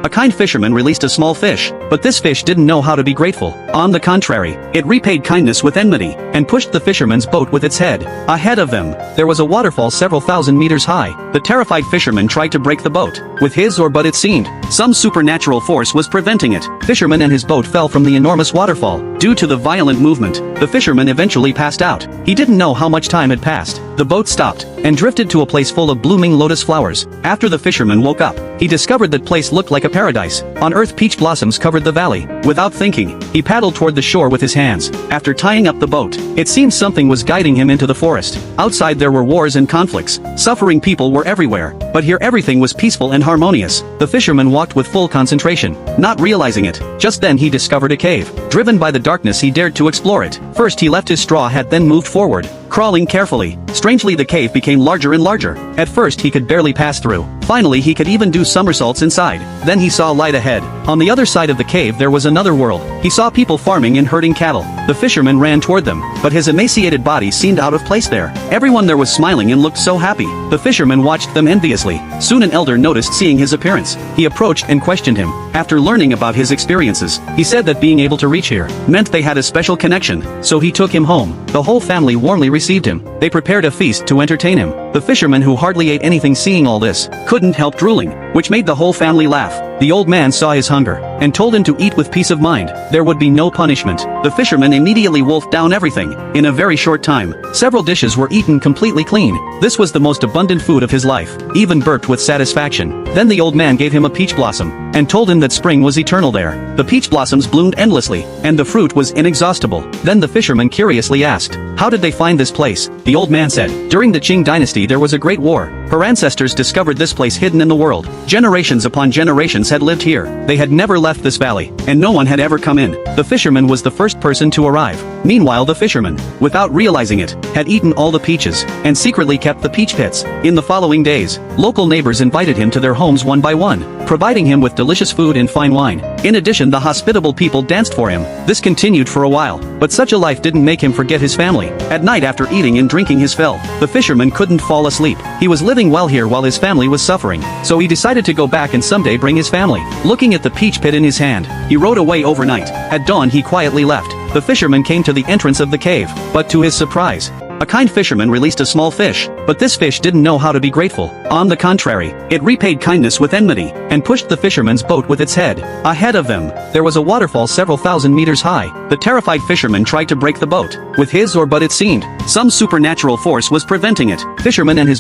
A kind fisherman released a small fish, but this fish didn't know how to be grateful. On the contrary, it repaid kindness with enmity, and pushed the fisherman's boat with its head. Ahead of them, there was a waterfall several thousand meters high. The terrified fisherman tried to break the boat, with his or but it seemed, some supernatural force was preventing it. Fisherman and his boat fell from the enormous waterfall. Due to the violent movement, the fisherman eventually passed out. He didn't know how much time had passed. The boat stopped, and drifted to a place full of blooming lotus flowers. After the fisherman woke up, he discovered that place looked like a paradise. On earth peach blossoms covered the valley. Without thinking, he paddled toward the shore with his hands. After tying up the boat, it seemed something was guiding him into the forest. Outside there were wars and conflicts. Suffering people were everywhere, but here everything was peaceful and harmonious. The fisherman walked with full concentration, not realizing it. Just then he discovered a cave. Driven by the darkness, he dared to explore it. First he left his straw hat, then moved forward, crawling carefully. Strangely, the cave became larger and larger. At first he could barely pass through. Finally he could even do somersaults inside. Then he saw light ahead. On the other side of the cave there was another world. He saw people farming and herding cattle. The fisherman ran toward them, but his emaciated body seemed out of place there. Everyone there was smiling and looked so happy. The fisherman watched them enviously. Soon an elder noticed seeing his appearance. He approached and questioned him. After learning about his experiences, he said that being able to reach here meant they had a special connection, so he took him home. The whole family warmly received him. They prepared a feast to entertain him. The fisherman, who hardly ate anything, seeing all this, couldn't help drooling, which made the whole family laugh. The old man saw his hunger, and told him to eat with peace of mind. There would be no punishment. The fisherman immediately wolfed down everything. In a very short time, several dishes were eaten completely clean. This was the most abundant food of his life. Even burped with satisfaction. Then the old man gave him a peach blossom, and told him that spring was eternal there. The peach blossoms bloomed endlessly, and the fruit was inexhaustible. Then the fisherman curiously asked, how did they find this place? The old man said, during the Qing dynasty there was a great war. Her ancestors discovered this place hidden in the world. Generations upon generations had lived here. They had never left this valley, and no one had ever come in. The fisherman was the first person to arrive. Meanwhile the fisherman, without realizing it, had eaten all the peaches, and secretly kept the peach pits. In the following days, local neighbors invited him to their homes one by one, providing him with delicious food and fine wine. In addition, the hospitable people danced for him. This continued for a while, but such a life didn't make him forget his family. At night, after eating and drinking his fill, the fisherman couldn't fall asleep. He was living well here while his family was suffering, so he decided to go back and someday bring his family. Looking at the peach pit in his hand, he rode away overnight. At dawn he quietly left. The fisherman came to the entrance of the cave, but to his surprise, a kind fisherman released a small fish, but this fish didn't know how to be grateful. On the contrary, it repaid kindness with enmity, and pushed the fisherman's boat with its head. Ahead of them, there was a waterfall several thousand meters high. The terrified fisherman tried to break the boat, with his or but it seemed, some supernatural force was preventing it. Fisherman and his